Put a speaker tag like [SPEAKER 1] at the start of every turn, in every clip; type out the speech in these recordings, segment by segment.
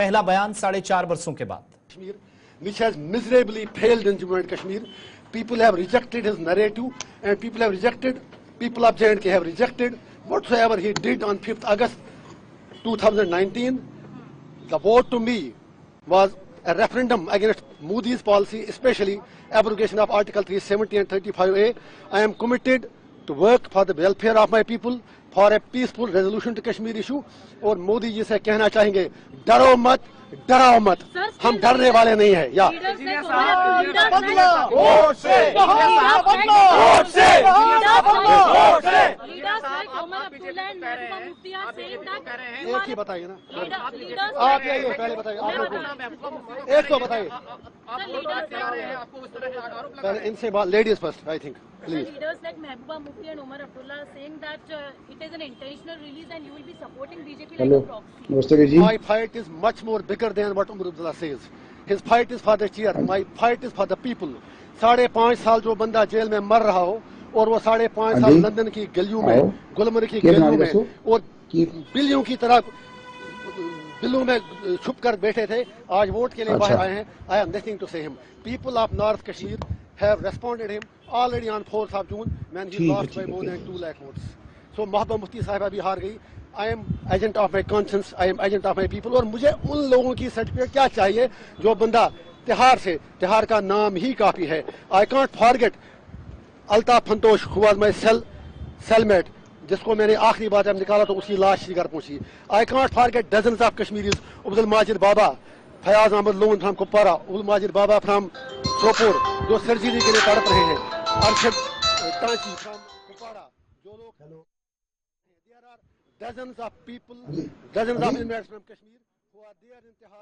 [SPEAKER 1] पहला बयान 4.5 बरसों के बाद।
[SPEAKER 2] Kashmir, which has miserably failed in Jammu and Kashmir. People have rejected his narrative, and people of J&K have rejected whatsoever he did on 5th August 2019. The vote to me was a referendum against Modi's policy, especially abrogation of Article 370 and 35A. I am committed to work for the welfare of my people, for a peaceful resolution to Kashmir issue. और मोदी जी से कहना चाहेंगे, डरो मत, डराओ मत, हम डरने वाले नहीं हैं। या एक ही बताइए ना, आप यही पहले बताइए, आप एक तो बताइए पहले इनसे बात, ladies first I think please.
[SPEAKER 3] Leaders like Mehbooba Mufti and Omar Abdullah saying that it is an intentional release and you will be supporting BJP like a proxy.
[SPEAKER 2] My fight is much more bigger than what Omar Abdullah says. His fight is for the chair. My fight is for the people. 5.5 साल जो बंदा jail में मर रहा हो और वो 5.5 साल लंदन की गलियों में, गुलमर्ग की गलियों में और बिल्लियों की तरह बिल्लों में छुप कर बैठे थे, आज वोट के लिए बाहर आए हैं। I have nothing to say him. People of North Kashmir have responded him already on 4th of June when he lost by more than 2 lakh votes. So Mehbooba Mufti साहिबा भी हार गई। I am agent of my conscience, I am agent of my people. और मुझे उन लोगों की certificate क्या चाहिए जो बंदा तिहाड़ का नाम ही काफी है। I can't forget Altaf फंतोश who was my cellmate, जिसको मैंने आखिरी बार जब निकाला तो उसकी लाश ही घर पहुंची। I can't forget dozens of Kashmiris, Abdul Majid Baba, Fayaz Ahmad Lone from Kupwara, Abdul Majid Baba from Sopore जो सर्जरी के लिए तड़प रहे हैं, अरशद टांची फ्रॉम कुपवारा, जो लोग there are dozens of people, dozens of inmates from Kashmir who are there in Tihar.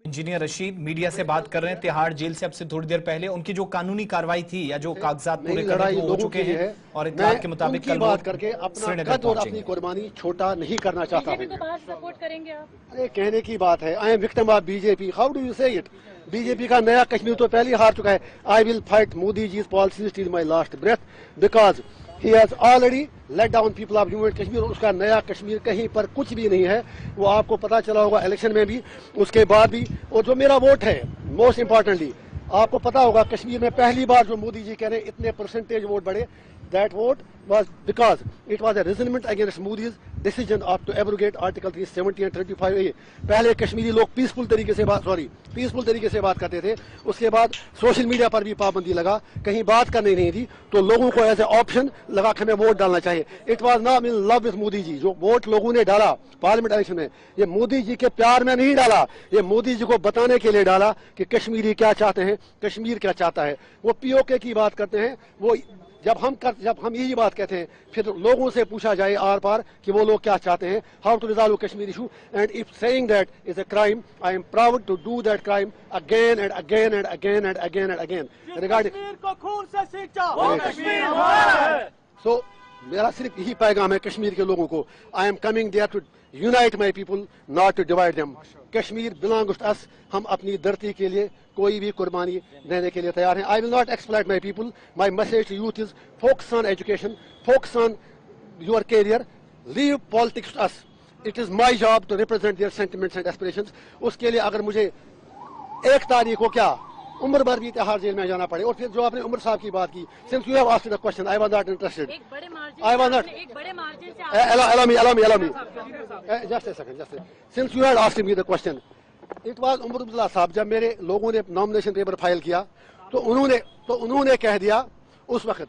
[SPEAKER 1] Engineer Rashid media से बात कर रहे हैं तिहाड़ जेल से अब से थोड़ी देर पहले। उनकी जो कानूनी कार्रवाई थी या जो कागजात पूरे करने हो चुके हैं और इत्तलात के मुताबिक कल
[SPEAKER 2] बात करके अपना कद और अपनी कुर्बानी छोटा नहीं करना चाहता हूं।
[SPEAKER 3] बीजेपी को बाहर सपोर्ट करेंगे आप?
[SPEAKER 2] अरे कहने की बात है, I am victim of BJP, how do you say it? BJP का नया कश्मीर तो पहले ही हार चुका है। आई विल फाइट मोदी जी's policies till my last breath because he has already let down people of Jammu and Kashmir। और उसका नया कश्मीर कहीं पर कुछ भी नहीं है, वो आपको पता चला होगा इलेक्शन में भी, उसके बाद भी। और जो मेरा वोट है, मोस्ट इम्पोर्टेंटली आपको पता होगा कश्मीर में पहली बार जो मोदी जी कह रहे हैं इतने परसेंटेज वोट बढ़े, that vote was because it was a resentment against Modi's decision of to abrogate Article 370 and 35A। पहले कश्मीरी लोग पीसफुल तरीके से बात करते थे, उसके बाद सोशल मीडिया पर भी पाबंदी लगा, कहीं बात करनी नहीं थी, तो लोगों को ऐसे ऑप्शन लगा कि हमें वोट डालना चाहिए। It was not in love with Modi ji. जो वोट लोगों ने डाला पार्लियामेंट इलेक्शन में, ये मोदी जी के प्यार में नहीं डाला, ये मोदी जी को बताने के लिए डाला कि कश्मीरी क्या चाहते हैं, कश्मीर क्या चाहता है। वो पीओके की बात करते हैं, वो जब हम यही बात कहते हैं, फिर लोगों से पूछा जाए आर पार कि वो लोग क्या चाहते हैं, how to resolve Kashmir issue, and if saying that is a crime, I am proud to do that crime again and again and again and again and again regarding Kashmir को खून से सींचा, वो कश्मीर हमारा है। सो मेरा सिर्फ यही पैगाम है कश्मीर के लोगों को, I am coming there to unite my people, not to divide them. Kashmir belongs to us, हम अपनी धरती के लिए कोई भी कुर्बानी देने के लिए तैयार हैं। I will not exploit my people. My message to youth is focus on education, focus on your career, leave politics to us. It is my job to represent their sentiments and aspirations. उसके लिए अगर मुझे 1 तारीख को क्या उम्र भर भी तिहाड़ जेल में जाना पड़े। और फिर जो आपने उमर साहब की बात की, since you have asked the question, I was not interested. I was not, allow me just a second, since you had asked me the question, it was Omar Abdullah sahab, जब मेरे लोगों ने नॉमिनेशन पेपर फाइल किया तो उन्होंने कह दिया उस वक्त,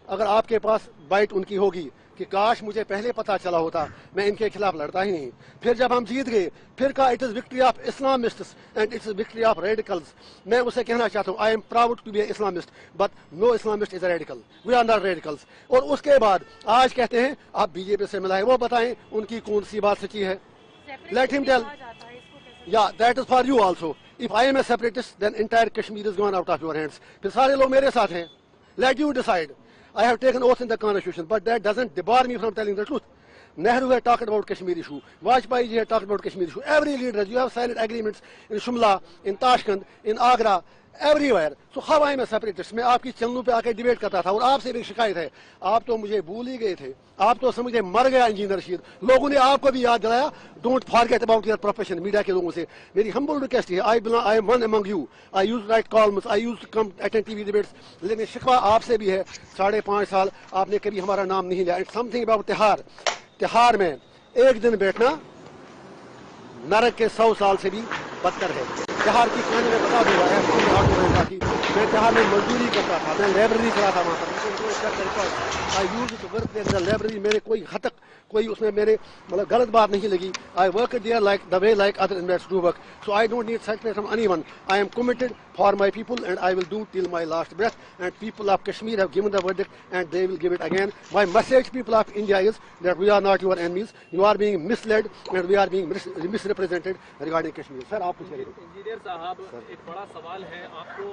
[SPEAKER 2] अगर आपके पास बाइट उनकी होगी कि काश मुझे पहले पता चला होता, मैं इनके खिलाफ लड़ता ही नहीं। फिर जब हम जीत गए, फिर कहा it is victory of Islamists and it's victory of radicals. मैं उसे कहना चाहता हूँ, I am proud to be Islamist, but no Islamist is a radical, we are not radicals. और उसके बाद आज कहते हैं आप बीजेपी से मिलाए, वो बताएं उनकी कौन सी बात सच्ची है। लेट हिम टेल, या that is for you also. If I am a separatist then entire Kashmir is gone out of your hands. फिर सारे लोग मेरे साथ हैं, let you decide. I have taken oath in the constitution, but that doesn't debar me from telling the truth. Nehru had talked about Kashmir issue. Vajpayee ji had talked about Kashmir issue. Every leader, you have signed agreements in Shimla, in Tashkent, in Agra, everywhere. So how I am a separatist? मैं आपकी चैनलों पे आके debate करता था और आपसे भी शिकायत है, आप तो मुझे भूल ही गए थे, आप तो समझे मर गया इंजीनियर रशीद. लोगों ने आपको भी याद दिलाया. Don't forget about your profession. Media के लोगों से मेरी humble request है, I am one among you. I used to write columns, I used to come attend TV debates. लेकिन शिकवा आपसे भी है, 5.5 साल आपने कभी हमारा नाम नहीं लिया. It's something about तिहार. तिहार में एक दिन बैठना नरक के 100 साल से भी बदतर है. तिहार की कहानी में बता दूंगा, मैं तिहार में मजदूरी करता था, मैं लाइब्रेरी चला था वहाँ पर. I used to work in the library. मेरे कोई हद तक कोई उसमें मेरे मतलब गलत बात नहीं लगी. I work there like the way like other investors do work. So I don't need certificate from anyone. I am committed for my people and I will do till my last breath. And people of Kashmir have given the verdict and they will give it again. My message, people of India, is that we are not your enemies. You are being misled and we are being misrepresented regarding Kashmir. Sir, आप कुछ करिए.
[SPEAKER 4] Engineer साहब, एक बड़ा सवाल है आपको